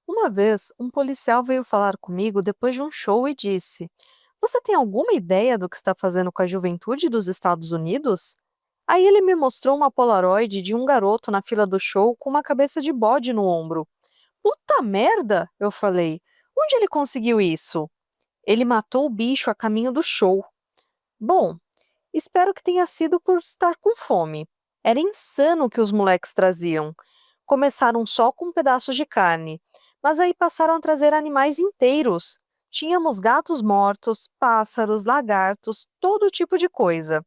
Uma vez, um policial veio falar comigo depois de um show e disse: Você tem alguma ideia do que está fazendo com a juventude dos Estados Unidos? Aí ele me mostrou uma Polaroid de um garoto na fila do show com uma cabeça de bode no ombro. Puta merda! Eu falei. Onde ele conseguiu isso? Ele matou o bicho a caminho do show. Bom, espero que tenha sido por estar com fome. Era insano o que os moleques traziam. Começaram só com pedaços de carne, mas aí passaram a trazer animais inteiros. Tínhamos gatos mortos, pássaros, lagartos, todo tipo de coisa.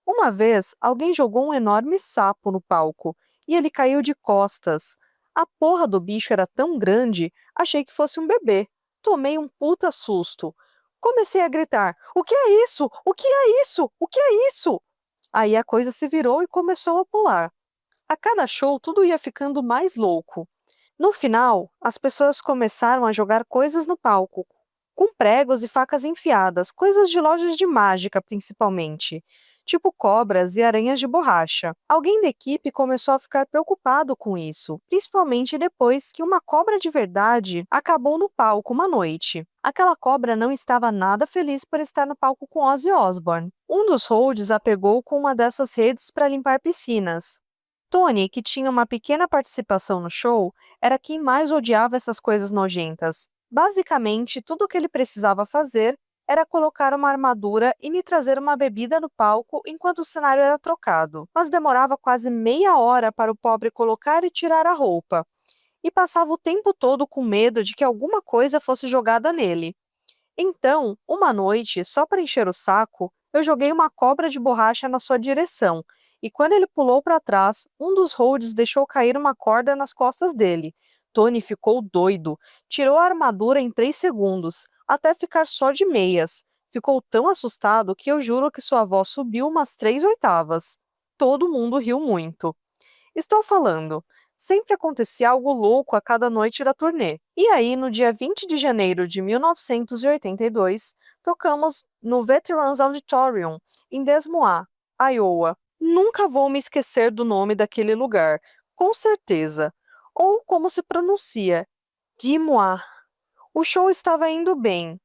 Uma vez, alguém jogou um enorme sapo no palco e ele caiu de costas. A porra do bicho era tão grande, achei que fosse um bebê. Tomei um puta susto. Comecei a gritar: O que é isso? O que é isso? O que é isso? Aí a coisa se virou e começou a pular. A cada show, tudo ia ficando mais louco. No final, as pessoas começaram a jogar coisas no palco, com pregos e facas enfiadas, coisas de lojas de mágica, principalmente, tipo cobras e aranhas de borracha. Alguém da equipe começou a ficar preocupado com isso, principalmente depois que uma cobra de verdade acabou no palco uma noite. Aquela cobra não estava nada feliz por estar no palco com Ozzy Osbourne. Um dos holds a pegou com uma dessas redes para limpar piscinas. Tony, que tinha uma pequena participação no show, era quem mais odiava essas coisas nojentas. Basicamente, tudo o que ele precisava fazer era colocar uma armadura e me trazer uma bebida no palco enquanto o cenário era trocado. Mas demorava quase meia hora para o pobre colocar e tirar a roupa. E passava o tempo todo com medo de que alguma coisa fosse jogada nele. Então, uma noite, só para encher o saco, eu joguei uma cobra de borracha na sua direção, e quando ele pulou para trás, um dos holds deixou cair uma corda nas costas dele. Tony ficou doido, tirou a armadura em 3 segundos, até ficar só de meias. Ficou tão assustado que eu juro que sua voz subiu umas 3 oitavas. Todo mundo riu muito. Estou falando. Sempre acontecia algo louco a cada noite da turnê. E aí, no dia 20 de janeiro de 1982, tocamos no Veterans Auditorium, em Des Moines, Iowa. Nunca vou me esquecer do nome daquele lugar, com certeza. Ou como se pronuncia, Des Moines. O show estava indo bem.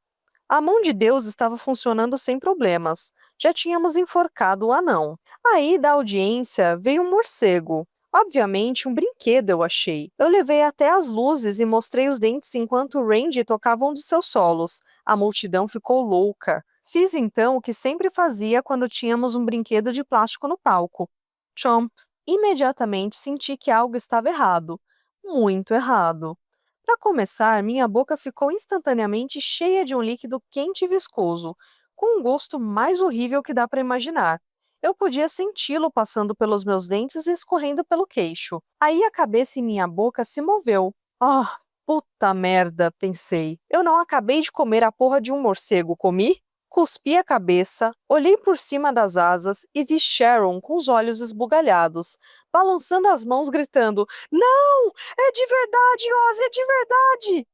A mão de Deus estava funcionando sem problemas. Já tínhamos enforcado o anão. Aí, da audiência, veio um morcego. Obviamente, um brinquedo, eu achei. Eu levei até as luzes e mostrei os dentes enquanto Randy tocava um dos seus solos. A multidão ficou louca. Fiz então o que sempre fazia quando tínhamos um brinquedo de plástico no palco. Chomp! Imediatamente senti que algo estava errado. Muito errado. Para começar, minha boca ficou instantaneamente cheia de um líquido quente e viscoso, com um gosto mais horrível que dá para imaginar. Eu podia senti-lo passando pelos meus dentes e escorrendo pelo queixo. Aí a cabeça em minha boca se moveu. Ah, puta merda, pensei. Eu não acabei de comer a porra de um morcego, comi? Cuspi a cabeça, olhei por cima das asas e vi Sharon com os olhos esbugalhados, balançando as mãos, gritando: Não! É de verdade, Ozzy, é de verdade!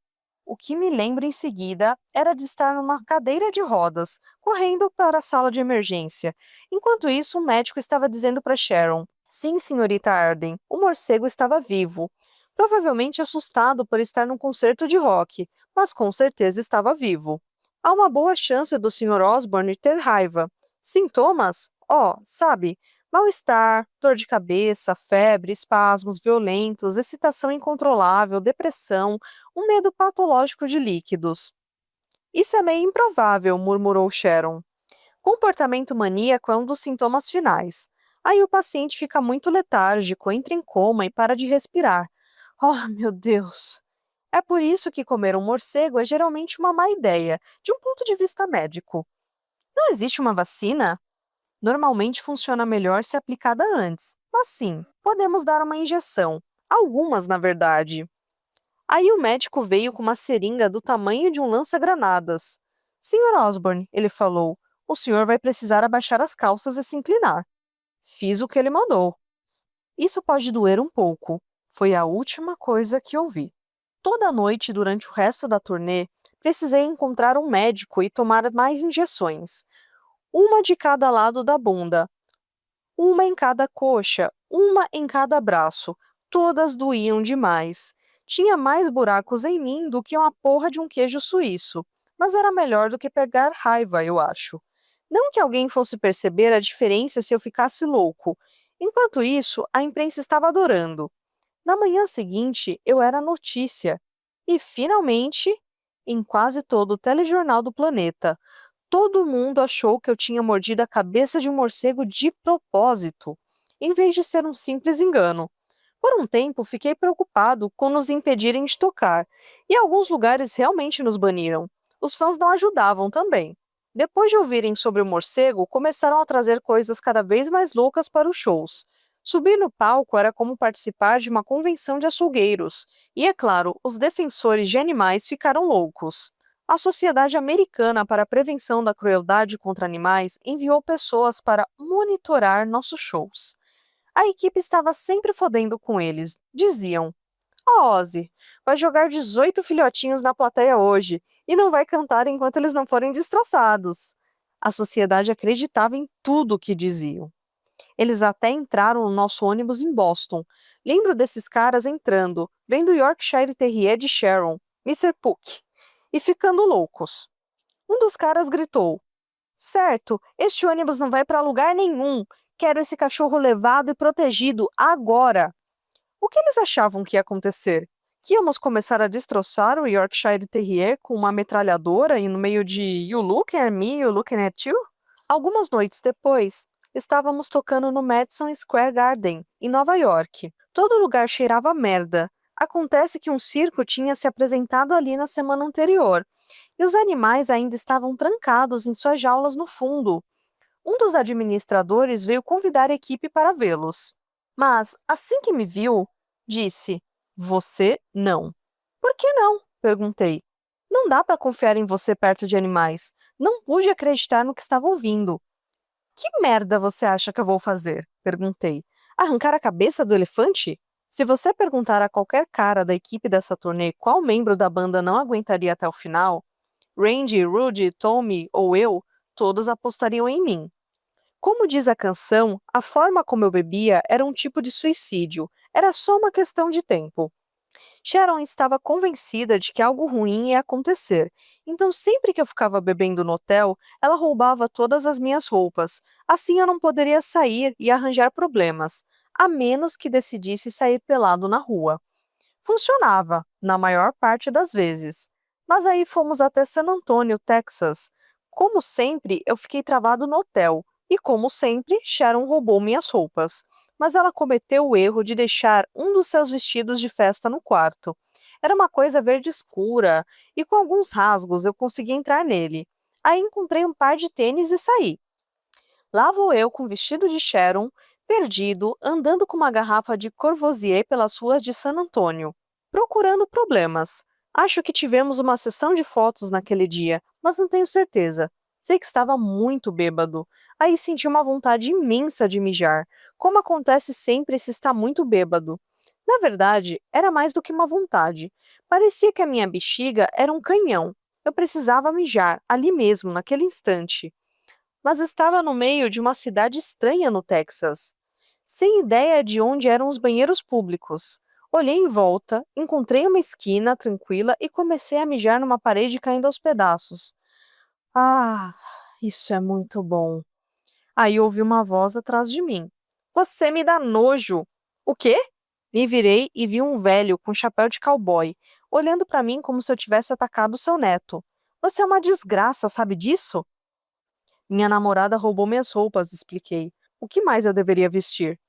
O que me lembro em seguida era de estar numa cadeira de rodas, correndo para a sala de emergência. Enquanto isso, o médico estava dizendo para Sharon: Sim, senhorita Arden, o morcego estava vivo. Provavelmente assustado por estar num concerto de rock, mas com certeza estava vivo. Há uma boa chance do Sr. Osborne ter raiva. Sintomas? Sabe, mal-estar, dor de cabeça, febre, espasmos violentos, excitação incontrolável, depressão, um medo patológico de líquidos. Isso é meio improvável, murmurou Sharon. Comportamento maníaco é um dos sintomas finais. Aí o paciente fica muito letárgico, entra em coma e para de respirar. Oh, meu Deus! É por isso que comer um morcego é geralmente uma má ideia, de um ponto de vista médico. Não existe uma vacina? Normalmente funciona melhor se aplicada antes, mas sim, podemos dar uma injeção. Algumas, na verdade. Aí o médico veio com uma seringa do tamanho de um lança-granadas. Senhor Osborne, ele falou, o senhor vai precisar abaixar as calças e se inclinar. Fiz o que ele mandou. Isso pode doer um pouco. Foi a última coisa que ouvi. Toda noite durante o resto da turnê, precisei encontrar um médico e tomar mais injeções. Uma de cada lado da bunda, uma em cada coxa, uma em cada braço. Todas doíam demais. Tinha mais buracos em mim do que uma porra de um queijo suíço, mas era melhor do que pegar raiva, eu acho. Não que alguém fosse perceber a diferença se eu ficasse louco. Enquanto isso, a imprensa estava adorando. Na manhã seguinte, eu era notícia. E, finalmente, em quase todo o telejornal do planeta, todo mundo achou que eu tinha mordido a cabeça de um morcego de propósito, em vez de ser um simples engano. Por um tempo, fiquei preocupado com nos impedirem de tocar, e alguns lugares realmente nos baniram. Os fãs não ajudavam também. Depois de ouvirem sobre o morcego, começaram a trazer coisas cada vez mais loucas para os shows. Subir no palco era como participar de uma convenção de açougueiros, e é claro, os defensores de animais ficaram loucos. A Sociedade Americana para a Prevenção da Crueldade contra Animais enviou pessoas para monitorar nossos shows. A equipe estava sempre fodendo com eles. Diziam: Ó, Ozzy, vai jogar 18 filhotinhos na plateia hoje e não vai cantar enquanto eles não forem destroçados. A sociedade acreditava em tudo o que diziam. Eles até entraram no nosso ônibus em Boston. Lembro desses caras entrando, vendo o Yorkshire Terrier de Sharon, Mister Puck, e ficando loucos. Um dos caras gritou: Certo, este ônibus não vai para lugar nenhum. Quero esse cachorro levado e protegido agora. O que eles achavam que ia acontecer? Que íamos começar a destroçar o Yorkshire Terrier com uma metralhadora e no meio de You looking at me, you looking at you? Algumas noites depois, estávamos tocando no Madison Square Garden, em Nova York. Todo lugar cheirava a merda. Acontece que um circo tinha se apresentado ali na semana anterior, e os animais ainda estavam trancados em suas jaulas no fundo. Um dos administradores veio convidar a equipe para vê-los. Mas, assim que me viu, disse: Você não. Por que não? Perguntei. Não dá para confiar em você perto de animais. Não pude acreditar no que estava ouvindo. Que merda você acha que eu vou fazer? Perguntei. Arrancar a cabeça do elefante? Se você perguntar a qualquer cara da equipe dessa turnê qual membro da banda não aguentaria até o final, Randy, Rudy, Tommy ou eu, todos apostariam em mim. Como diz a canção, a forma como eu bebia era um tipo de suicídio, era só uma questão de tempo. Sharon estava convencida de que algo ruim ia acontecer, então sempre que eu ficava bebendo no hotel, ela roubava todas as minhas roupas. Assim eu não poderia sair e arranjar problemas, a menos que decidisse sair pelado na rua. Funcionava, na maior parte das vezes. Mas aí fomos até San Antonio, Texas. Como sempre, eu fiquei travado no hotel, e como sempre, Sharon roubou minhas roupas. Mas ela cometeu o erro de deixar um dos seus vestidos de festa no quarto. Era uma coisa verde escura, e com alguns rasgos eu consegui entrar nele. Aí encontrei um par de tênis e saí. Lá vou eu com o vestido de Sharon, perdido, andando com uma garrafa de Courvoisier pelas ruas de San Antônio, procurando problemas. Acho que tivemos uma sessão de fotos naquele dia, mas não tenho certeza. Sei que estava muito bêbado. Aí senti uma vontade imensa de mijar, como acontece sempre se está muito bêbado. Na verdade, era mais do que uma vontade. Parecia que a minha bexiga era um canhão. Eu precisava mijar, ali mesmo, naquele instante. Mas estava no meio de uma cidade estranha no Texas, sem ideia de onde eram os banheiros públicos. Olhei em volta, encontrei uma esquina tranquila e comecei a mijar numa parede caindo aos pedaços. Ah, isso é muito bom. Aí ouvi uma voz atrás de mim. Você me dá nojo. O quê? Me virei e vi um velho com chapéu de cowboy, olhando para mim como se eu tivesse atacado seu neto. Você é uma desgraça, sabe disso? Minha namorada roubou minhas roupas, expliquei. O que mais eu deveria vestir?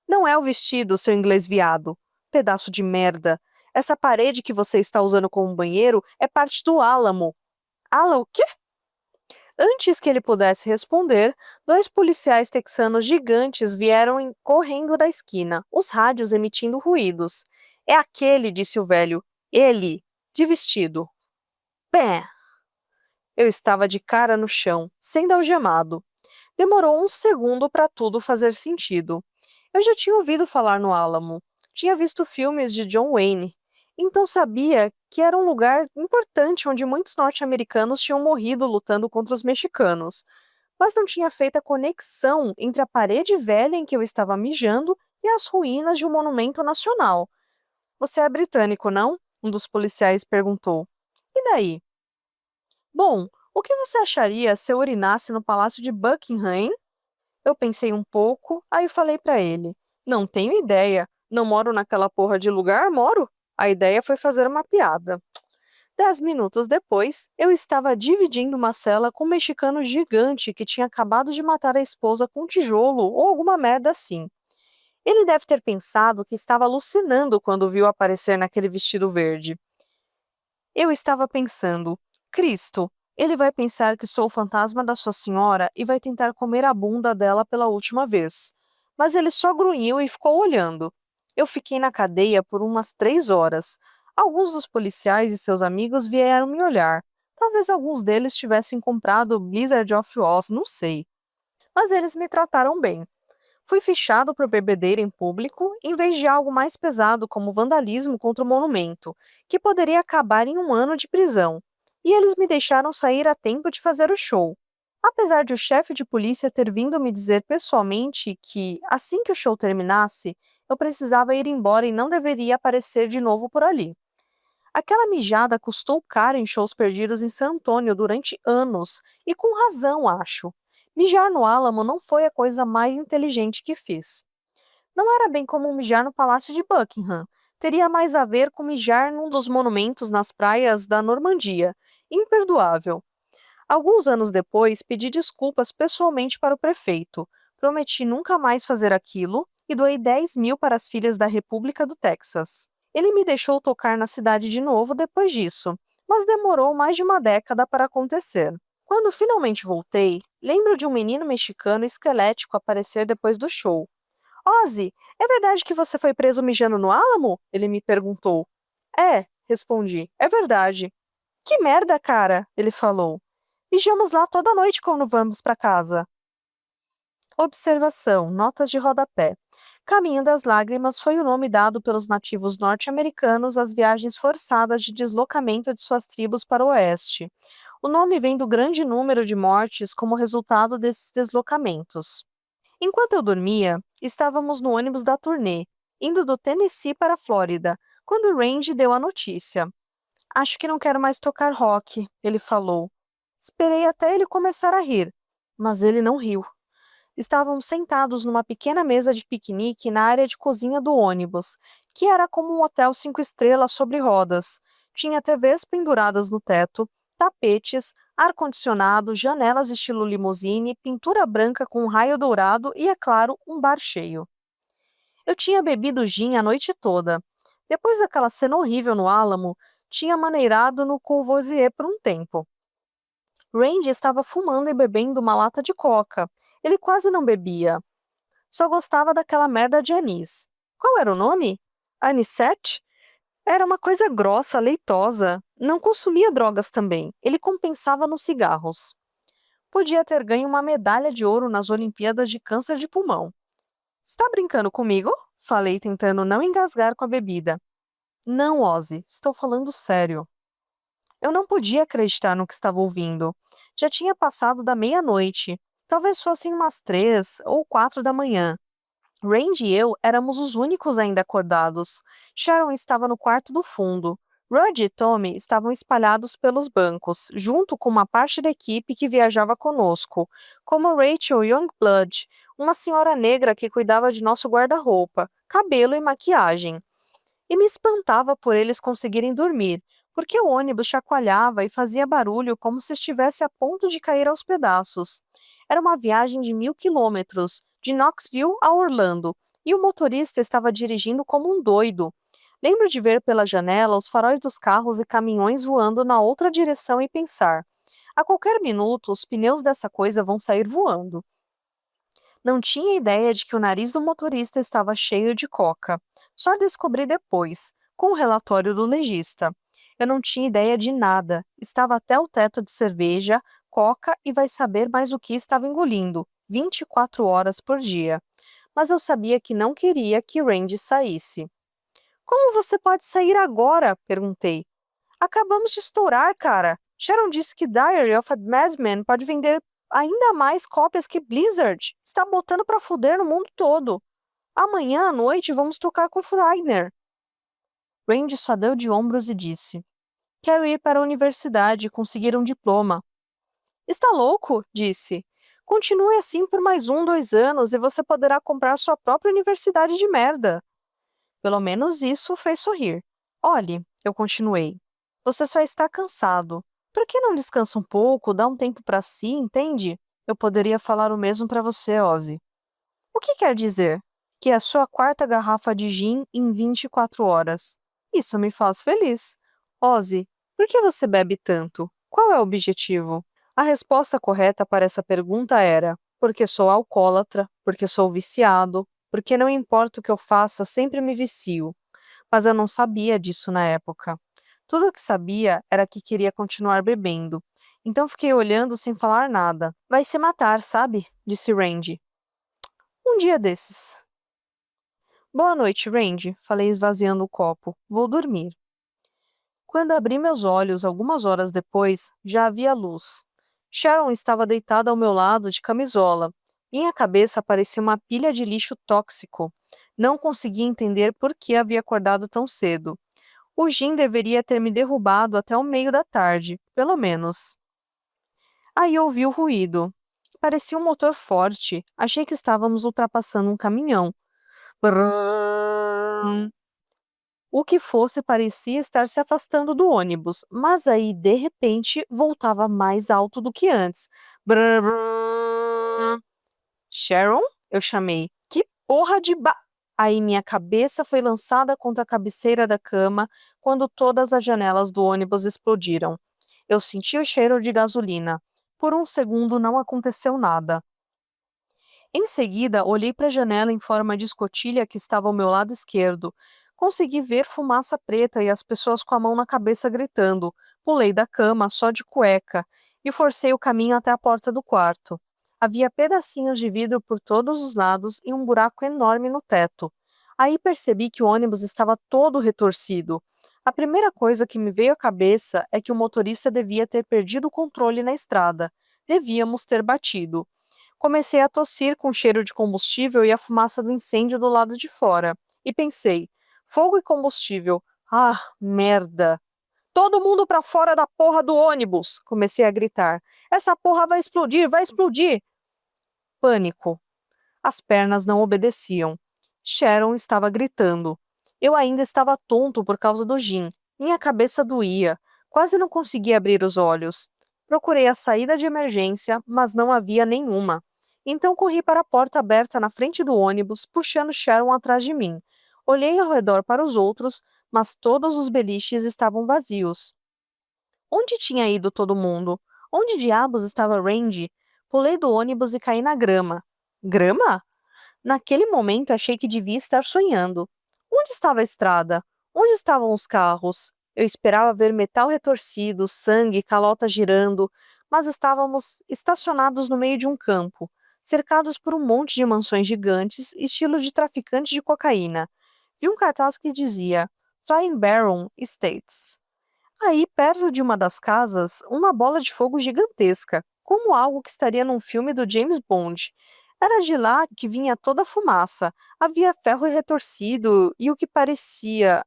Não é o vestido, seu inglês viado. Pedaço de merda. Essa parede que você está usando como banheiro é parte do álamo. Ala o quê? Antes que ele pudesse responder, dois policiais texanos gigantes vieram correndo da esquina, os rádios emitindo ruídos. É aquele, disse o velho. Ele, de vestido. Pé! Eu estava de cara no chão, sendo algemado. Demorou um segundo para tudo fazer sentido. Eu já tinha ouvido falar no Álamo, tinha visto filmes de John Wayne, então sabia que era um lugar importante onde muitos norte-americanos tinham morrido lutando contra os mexicanos, mas não tinha feito a conexão entre a parede velha em que eu estava mijando e as ruínas de um monumento nacional. Você é britânico, não? Um dos policiais perguntou. E daí? Bom, o que você acharia se eu urinasse no Palácio de Buckingham, hein? Eu pensei um pouco, aí falei pra ele: Não tenho ideia. Não moro naquela porra de lugar, moro? A ideia foi fazer uma piada. 10 minutos depois, eu estava dividindo uma cela com um mexicano gigante que tinha acabado de matar a esposa com um tijolo ou alguma merda assim. Ele deve ter pensado que estava alucinando quando viu aparecer naquele vestido verde. Eu estava pensando, Cristo, ele vai pensar que sou o fantasma da sua senhora e vai tentar comer a bunda dela pela última vez. Mas ele só grunhiu e ficou olhando. Eu fiquei na cadeia por umas 3 horas. Alguns dos policiais e seus amigos vieram me olhar. Talvez alguns deles tivessem comprado Blizzard of Oz, não sei. Mas eles me trataram bem. Fui fichado por bebedeira em público, em vez de algo mais pesado como vandalismo contra o monumento, que poderia acabar em um ano de prisão. E eles me deixaram sair a tempo de fazer o show. Apesar de o chefe de polícia ter vindo me dizer pessoalmente que, assim que o show terminasse, eu precisava ir embora e não deveria aparecer de novo por ali. Aquela mijada custou caro em shows perdidos em San Antônio durante anos, e com razão, acho. Mijar no Álamo não foi a coisa mais inteligente que fiz. Não era bem como mijar no Palácio de Buckingham. Teria mais a ver com mijar num dos monumentos nas praias da Normandia. Imperdoável. Alguns anos depois, pedi desculpas pessoalmente para o prefeito. Prometi nunca mais fazer aquilo e doei 10 mil para as filhas da República do Texas. Ele me deixou tocar na cidade de novo depois disso, mas demorou mais de uma década para acontecer. Quando finalmente voltei, lembro de um menino mexicano esquelético aparecer depois do show. Ozzy, é verdade que você foi preso mijando no Álamo? Ele me perguntou. É, respondi, é verdade. Que merda, cara, ele falou. Mijamos lá toda noite quando vamos para casa. Observação: notas de rodapé. Caminho das Lágrimas foi o nome dado pelos nativos norte-americanos às viagens forçadas de deslocamento de suas tribos para o oeste. O nome vem do grande número de mortes como resultado desses deslocamentos. Enquanto eu dormia, estávamos no ônibus da turnê, indo do Tennessee para a Flórida, quando Randy deu a notícia. Acho que não quero mais tocar rock, ele falou. Esperei até ele começar a rir, mas ele não riu. Estávamos sentados numa pequena mesa de piquenique na área de cozinha do ônibus, que era como um hotel 5 estrelas sobre rodas. Tinha TVs penduradas no teto, tapetes, ar-condicionado, janelas estilo limusine, pintura branca com um raio dourado e, é claro, um bar cheio. Eu tinha bebido gin a noite toda. Depois daquela cena horrível no Álamo, tinha maneirado no Courvoisier por um tempo. Randy estava fumando e bebendo uma lata de coca. Ele quase não bebia. Só gostava daquela merda de anis. Qual era o nome? Anisete? Era uma coisa grossa, leitosa. Não consumia drogas também. Ele compensava nos cigarros. Podia ter ganho uma medalha de ouro nas Olimpíadas de Câncer de Pulmão. Está brincando comigo? Falei, tentando não engasgar com a bebida. Não, Ozzy, estou falando sério. Eu não podia acreditar no que estava ouvindo. Já tinha passado da meia-noite. Talvez fossem umas 3 ou 4 da manhã. Randy e eu éramos os únicos ainda acordados. Sharon estava no quarto do fundo. Rod e Tommy estavam espalhados pelos bancos, junto com uma parte da equipe que viajava conosco, como Rachel Youngblood, uma senhora negra que cuidava de nosso guarda-roupa, cabelo e maquiagem. E me espantava por eles conseguirem dormir, porque o ônibus chacoalhava e fazia barulho como se estivesse a ponto de cair aos pedaços. Era uma viagem de 1.000 quilômetros, de Knoxville a Orlando, e o motorista estava dirigindo como um doido. Lembro de ver pela janela os faróis dos carros e caminhões voando na outra direção e pensar: a qualquer minuto os pneus dessa coisa vão sair voando. Não tinha ideia de que o nariz do motorista estava cheio de coca. Só descobri depois, com o relatório do legista. Eu não tinha ideia de nada. Estava até o teto de cerveja, coca e vai saber mais o que estava engolindo, 24 horas por dia. Mas eu sabia que não queria que Randy saísse. Como você pode sair agora? Perguntei. Acabamos de estourar, cara. Sharon disse que Diary of a Madman pode vender ainda mais cópias que Blizzard. Está botando pra fuder no mundo todo. Amanhã à noite vamos tocar com Frigner. Randy só deu de ombros e disse: Quero ir para a universidade e conseguir um diploma. Está louco? Disse. Continue assim por mais 2 anos e você poderá comprar sua própria universidade de merda. Pelo menos isso o fez sorrir. Olhe, eu continuei. Você só está cansado. Por que não descansa um pouco, dá um tempo para si, entende? Eu poderia falar o mesmo para você, Ozzy. O que quer dizer? Que é a sua quarta garrafa de gin em 24 horas. Isso me faz feliz. Ozzy, por que você bebe tanto? Qual é o objetivo? A resposta correta para essa pergunta era: porque sou alcoólatra, porque sou viciado, porque não importa o que eu faça, sempre me vicio. Mas eu não sabia disso na época. Tudo o que sabia era que queria continuar bebendo. Então fiquei olhando sem falar nada. Vai se matar, sabe? Disse Randy. Um dia desses. Boa noite, Randy, falei esvaziando o copo. Vou dormir. Quando abri meus olhos algumas horas depois, já havia luz. Sharon estava deitada ao meu lado de camisola. Minha cabeça parecia uma pilha de lixo tóxico. Não conseguia entender por que havia acordado tão cedo. O gin deveria ter me derrubado até o meio da tarde, pelo menos. Aí ouvi o ruído. Parecia um motor forte. Achei que estávamos ultrapassando um caminhão. Brrrr. O que fosse parecia estar se afastando do ônibus, mas aí, de repente, voltava mais alto do que antes. Brrr, brrr. Sharon? Eu chamei. Que porra de ba... Aí minha cabeça foi lançada contra a cabeceira da cama quando todas as janelas do ônibus explodiram. Eu senti o cheiro de gasolina. Por um segundo não aconteceu nada. Em seguida, olhei para a janela em forma de escotilha que estava ao meu lado esquerdo. Consegui ver fumaça preta e as pessoas com a mão na cabeça gritando. Pulei da cama, só de cueca, e forcei o caminho até a porta do quarto. Havia pedacinhos de vidro por todos os lados e um buraco enorme no teto. Aí percebi que o ônibus estava todo retorcido. A primeira coisa que me veio à cabeça é que o motorista devia ter perdido o controle na estrada. Devíamos ter batido. Comecei a tossir com o cheiro de combustível e a fumaça do incêndio do lado de fora. E pensei: fogo e combustível. Ah, merda! Todo mundo pra fora da porra do ônibus! Comecei a gritar. Essa porra vai explodir, vai explodir! Pânico. As pernas não obedeciam. Sharon estava gritando. Eu ainda estava tonto por causa do gin. Minha cabeça doía. Quase não conseguia abrir os olhos. Procurei a saída de emergência, mas não havia nenhuma. Então corri para a porta aberta na frente do ônibus, puxando Sharon atrás de mim. Olhei ao redor para os outros, mas todos os beliches estavam vazios. Onde tinha ido todo mundo? Onde diabos estava Randy? Pulei do ônibus e caí na grama. Grama? Naquele momento achei que devia estar sonhando. Onde estava a estrada? Onde estavam os carros? Eu esperava ver metal retorcido, sangue, calota girando, mas estávamos estacionados no meio de um campo, cercados por um monte de mansões gigantes, estilo de traficante de cocaína. Vi um cartaz que dizia Flying Baron Estates. Aí, perto de uma das casas, uma bola de fogo gigantesca, como algo que estaria num filme do James Bond. Era de lá que vinha toda a fumaça. Havia ferro retorcido e o que parecia.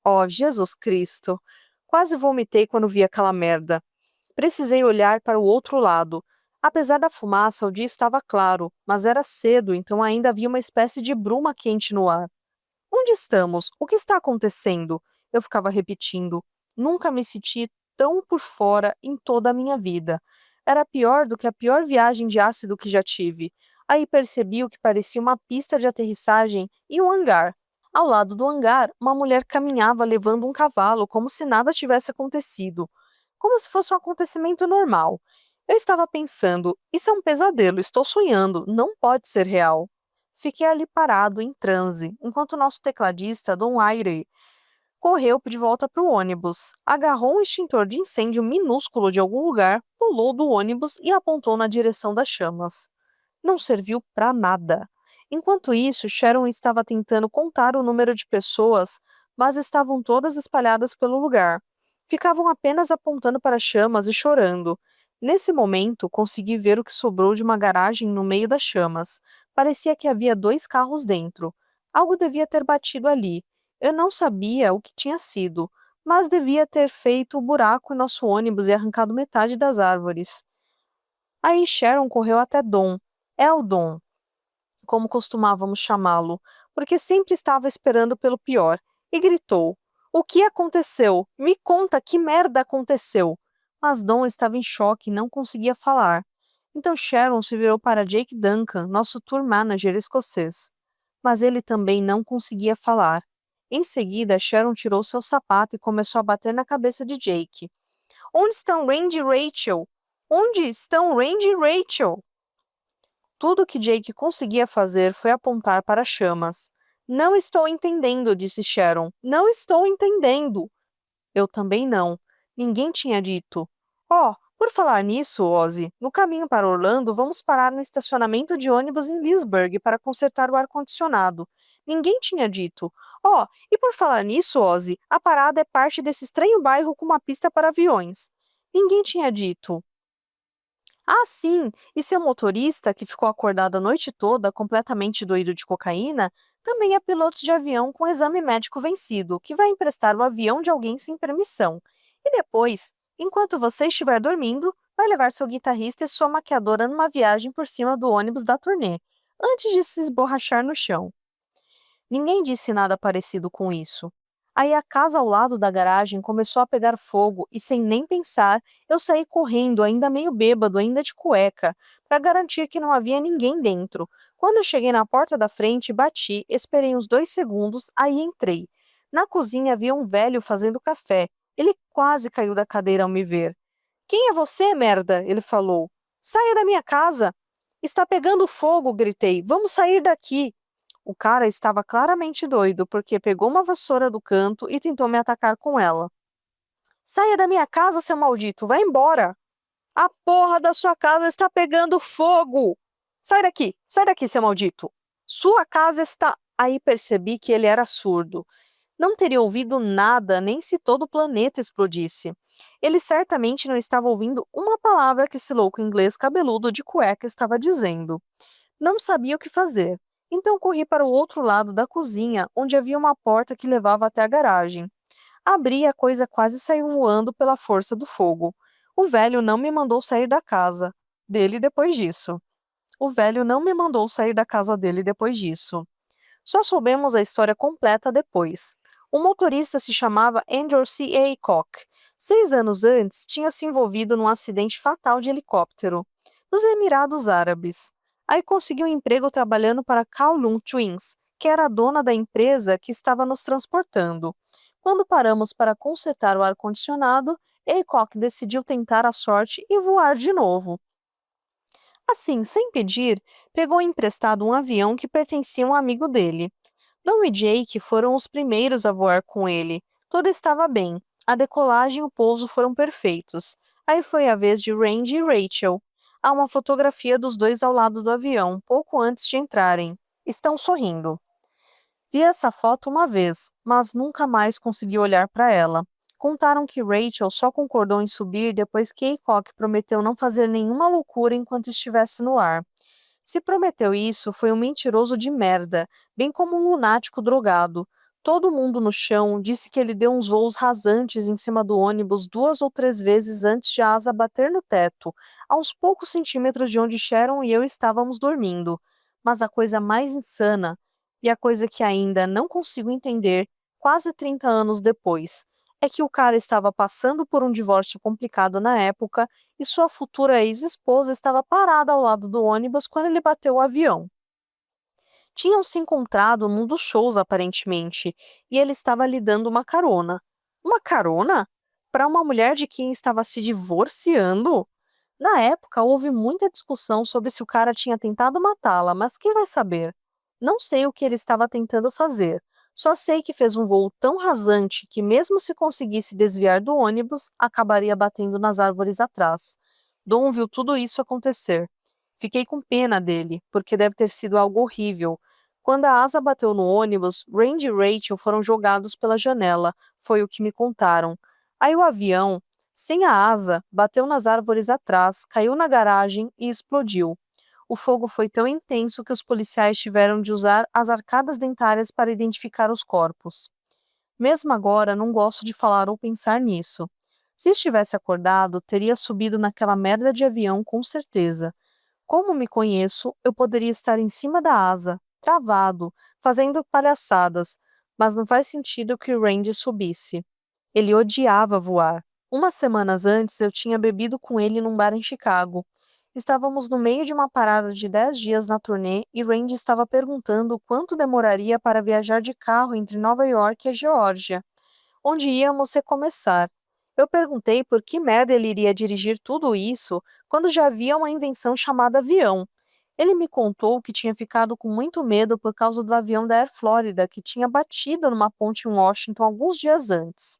Oh, Jesus Cristo! Quase vomitei quando vi aquela merda. Precisei olhar para o outro lado. Apesar da fumaça, o dia estava claro, mas era cedo, então ainda havia uma espécie de bruma quente no ar. Onde estamos? O que está acontecendo? Eu ficava repetindo. Nunca me senti tão por fora em toda a minha vida. Era pior do que a pior viagem de ácido que já tive. Aí percebi o que parecia uma pista de aterrissagem e um hangar. Ao lado do hangar, uma mulher caminhava levando um cavalo como se nada tivesse acontecido. Como se fosse um acontecimento normal. Eu estava pensando, isso é um pesadelo, estou sonhando, não pode ser real. Fiquei ali parado, em transe, enquanto nosso tecladista, Don Aire, correu de volta para o ônibus, agarrou um extintor de incêndio minúsculo de algum lugar, pulou do ônibus e apontou na direção das chamas. Não serviu para nada. Enquanto isso, Sharon estava tentando contar o número de pessoas, mas estavam todas espalhadas pelo lugar. Ficavam apenas apontando para as chamas e chorando. Nesse momento, consegui ver o que sobrou de uma garagem no meio das chamas. Parecia que havia 2 carros dentro. Algo devia ter batido ali. Eu não sabia o que tinha sido, mas devia ter feito o buraco em nosso ônibus e arrancado metade das árvores. Aí Sharon correu até Dom, Eldon, como costumávamos chamá-lo, porque sempre estava esperando pelo pior, e gritou: "O que aconteceu? Me conta que merda aconteceu!" Mas Dom estava em choque e não conseguia falar. Então Sharon se virou para Jake Duncan, nosso tour manager escocês. Mas ele também não conseguia falar. Em seguida, Sharon tirou seu sapato e começou a bater na cabeça de Jake. Onde estão Randy e Rachel? Onde estão Randy e Rachel? Tudo que Jake conseguia fazer foi apontar para as chamas. Não estou entendendo, disse Sharon. Não estou entendendo. Eu também não. Ninguém tinha dito. Oh, por falar nisso, Ozzy, no caminho para Orlando, vamos parar no estacionamento de ônibus em Leesburg para consertar o ar-condicionado. Ninguém tinha dito. Oh, e por falar nisso, Ozzy, a parada é parte desse estranho bairro com uma pista para aviões. Ninguém tinha dito. Ah, sim! E seu motorista, que ficou acordado a noite toda, completamente doido de cocaína, também é piloto de avião com exame médico vencido, que vai emprestar o avião de alguém sem permissão. E depois, enquanto você estiver dormindo, vai levar seu guitarrista e sua maquiadora numa viagem por cima do ônibus da turnê, antes de se esborrachar no chão. Ninguém disse nada parecido com isso. Aí a casa ao lado da garagem começou a pegar fogo e, sem nem pensar, eu saí correndo, ainda meio bêbado, ainda de cueca, para garantir que não havia ninguém dentro. Quando eu cheguei na porta da frente, bati, esperei uns 2 segundos, aí entrei. Na cozinha havia um velho fazendo café. Ele quase caiu da cadeira ao me ver. Quem é você, merda? Ele falou. Saia da minha casa! Está pegando fogo, gritei. Vamos sair daqui! O cara estava claramente doido, porque pegou uma vassoura do canto e tentou me atacar com ela. Saia da minha casa, seu maldito! Vai embora! A porra da sua casa está pegando fogo! Sai daqui, seu maldito! Sua casa está. Aí percebi que ele era surdo. Não teria ouvido nada, nem se todo o planeta explodisse. Ele certamente não estava ouvindo uma palavra que esse louco inglês cabeludo de cueca estava dizendo. Não sabia o que fazer, então corri para o outro lado da cozinha, onde havia uma porta que levava até a garagem. Abri e a coisa quase saiu voando pela força do fogo. O velho não me mandou sair da casa dele depois disso. O velho não me mandou sair da casa dele depois disso. Só soubemos a história completa depois. O motorista se chamava Andrew C. Aycock. 6 anos antes, tinha se envolvido num acidente fatal de helicóptero, nos Emirados Árabes. Aí conseguiu um emprego trabalhando para Kowloon Twins, que era a dona da empresa que estava nos transportando. Quando paramos para consertar o ar-condicionado, Aycock decidiu tentar a sorte e voar de novo. Assim, sem pedir, pegou emprestado um avião que pertencia a um amigo dele. Dom e Jake foram os primeiros a voar com ele. Tudo estava bem. A decolagem e o pouso foram perfeitos. Aí foi a vez de Randy e Rachel. Há uma fotografia dos dois ao lado do avião, pouco antes de entrarem. Estão sorrindo. Vi essa foto uma vez, mas nunca mais consegui olhar para ela. Contaram que Rachel só concordou em subir depois que Aycock prometeu não fazer nenhuma loucura enquanto estivesse no ar. Se prometeu isso, foi um mentiroso de merda, bem como um lunático drogado. Todo mundo no chão disse que ele deu uns voos rasantes em cima do ônibus 2 ou 3 vezes antes de a asa bater no teto, a uns poucos centímetros de onde Sharon e eu estávamos dormindo. Mas a coisa mais insana, e a coisa que ainda não consigo entender, quase 30 anos depois, é que o cara estava passando por um divórcio complicado na época e sua futura ex-esposa estava parada ao lado do ônibus quando ele bateu o avião. Tinham se encontrado num dos shows, aparentemente, e ele estava lhe dando uma carona. Uma carona? Para uma mulher de quem estava se divorciando? Na época, houve muita discussão sobre se o cara tinha tentado matá-la, mas quem vai saber? Não sei o que ele estava tentando fazer. Só sei que fez um voo tão rasante que, mesmo se conseguisse desviar do ônibus, acabaria batendo nas árvores atrás. Dom viu tudo isso acontecer. Fiquei com pena dele, porque deve ter sido algo horrível. Quando a asa bateu no ônibus, Randy e Rachel foram jogados pela janela, foi o que me contaram. Aí o avião, sem a asa, bateu nas árvores atrás, caiu na garagem e explodiu. O fogo foi tão intenso que os policiais tiveram de usar as arcadas dentárias para identificar os corpos. Mesmo agora, não gosto de falar ou pensar nisso. Se estivesse acordado, teria subido naquela merda de avião com certeza. Como me conheço, eu poderia estar em cima da asa, travado, fazendo palhaçadas, mas não faz sentido que o Randy subisse. Ele odiava voar. Umas semanas antes, eu tinha bebido com ele num bar em Chicago. Estávamos no meio de uma parada de 10 dias na turnê e Randy estava perguntando quanto demoraria para viajar de carro entre Nova York e a Geórgia, onde íamos recomeçar. Eu perguntei por que merda ele iria dirigir tudo isso quando já havia uma invenção chamada avião. Ele me contou que tinha ficado com muito medo por causa do avião da Air Florida que tinha batido numa ponte em Washington alguns dias antes.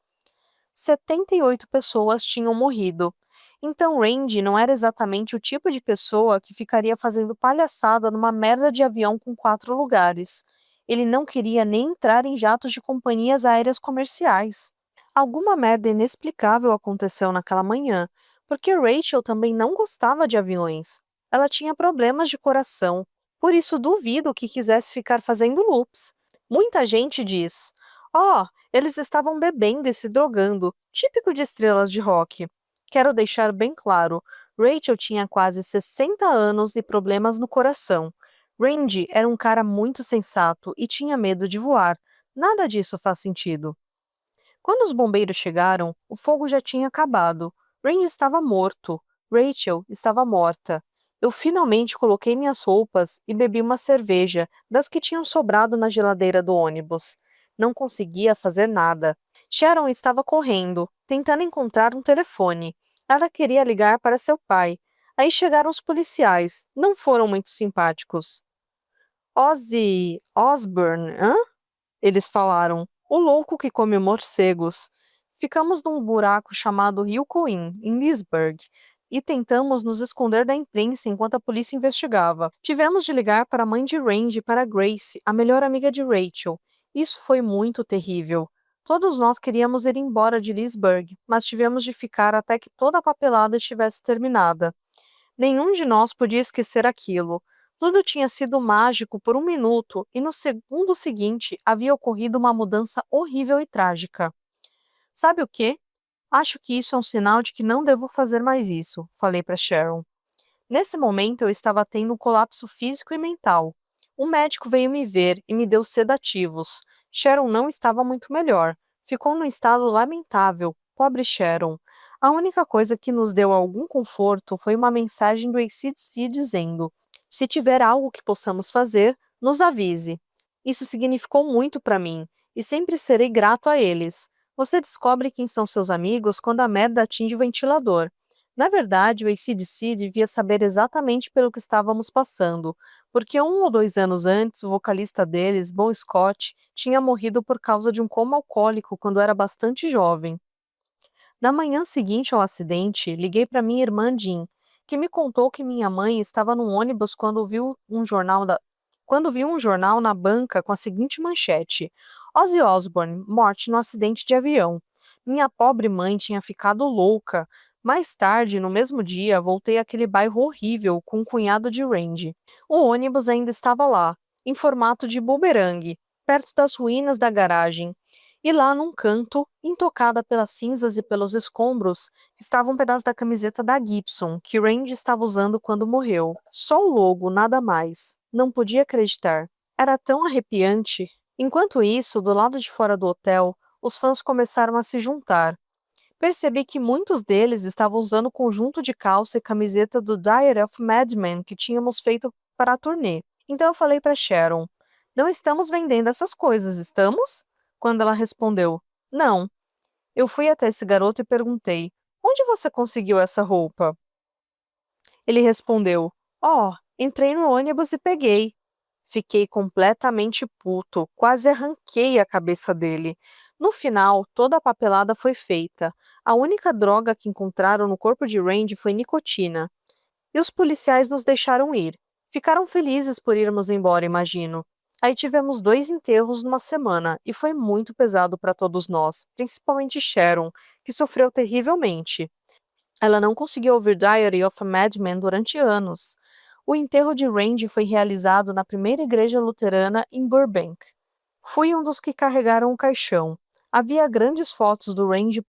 78 pessoas tinham morrido. Então Randy não era exatamente o tipo de pessoa que ficaria fazendo palhaçada numa merda de avião com 4 lugares. Ele não queria nem entrar em jatos de companhias aéreas comerciais. Alguma merda inexplicável aconteceu naquela manhã, porque Rachel também não gostava de aviões. Ela tinha problemas de coração, por isso duvido que quisesse ficar fazendo loops. Muita gente diz: "Oh, eles estavam bebendo e se drogando", típico de estrelas de rock. Quero deixar bem claro, Rachel tinha quase 60 anos e problemas no coração. Randy era um cara muito sensato e tinha medo de voar. Nada disso faz sentido. Quando os bombeiros chegaram, o fogo já tinha acabado. Randy estava morto. Rachel estava morta. Eu finalmente coloquei minhas roupas e bebi uma cerveja, das que tinham sobrado na geladeira do ônibus. Não conseguia fazer nada. Sharon estava correndo, tentando encontrar um telefone. Ela queria ligar para seu pai. Aí chegaram os policiais. Não foram muito simpáticos. Ozzy Osbourne, hã? Eles falaram: "O louco que come morcegos." Ficamos num buraco chamado Rio Coin, em Leesburg, e tentamos nos esconder da imprensa enquanto a polícia investigava. Tivemos de ligar para a mãe de Randy e para Grace, a melhor amiga de Rachel. Isso foi muito terrível. Todos nós queríamos ir embora de Leesburg, mas tivemos de ficar até que toda a papelada estivesse terminada. Nenhum de nós podia esquecer aquilo. Tudo tinha sido mágico por um minuto e no segundo seguinte havia ocorrido uma mudança horrível e trágica. Sabe o quê? Acho que isso é um sinal de que não devo fazer mais isso, falei para Sharon. Nesse momento eu estava tendo um colapso físico e mental. Um médico veio me ver e me deu sedativos. Sharon não estava muito melhor. Ficou num estado lamentável. Pobre Sharon. A única coisa que nos deu algum conforto foi uma mensagem do AC/DC dizendo: "Se tiver algo que possamos fazer, nos avise." Isso significou muito para mim e sempre serei grato a eles. Você descobre quem são seus amigos quando a merda atinge o ventilador. Na verdade, o AC/DC devia saber exatamente pelo que estávamos passando, porque 1 ou 2 anos antes, o vocalista deles, Bon Scott, tinha morrido por causa de um coma alcoólico quando era bastante jovem. Na manhã seguinte ao acidente, liguei para minha irmã Jean, que me contou que minha mãe estava no ônibus quando viu um jornal na banca com a seguinte manchete: Ozzy Osbourne, morte no acidente de avião. Minha pobre mãe tinha ficado louca. Mais tarde, no mesmo dia, voltei àquele bairro horrível com o cunhado de Randy. O ônibus ainda estava lá, em formato de bumerangue, perto das ruínas da garagem. E lá num canto, intocada pelas cinzas e pelos escombros, estava um pedaço da camiseta da Gibson, que Randy estava usando quando morreu. Só o logo, nada mais. Não podia acreditar. Era tão arrepiante. Enquanto isso, do lado de fora do hotel, os fãs começaram a se juntar. Percebi que muitos deles estavam usando o conjunto de calça e camiseta do Diary of Madman que tínhamos feito para a turnê. Então eu falei para Sharon: "Não estamos vendendo essas coisas, estamos?" Quando ela respondeu: "Não." Eu fui até esse garoto e perguntei: "Onde você conseguiu essa roupa?" Ele respondeu: "Oh, entrei no ônibus e peguei." Fiquei completamente puto, quase arranquei a cabeça dele. No final, toda a papelada foi feita. A única droga que encontraram no corpo de Randy foi nicotina. E os policiais nos deixaram ir. Ficaram felizes por irmos embora, imagino. Aí tivemos 2 enterros numa semana, e foi muito pesado para todos nós, principalmente Sharon, que sofreu terrivelmente. Ela não conseguiu ouvir Diary of a Madman durante anos. O enterro de Randy foi realizado na primeira igreja luterana em Burbank. Fui um dos que carregaram o caixão. Havia grandes fotos do Randy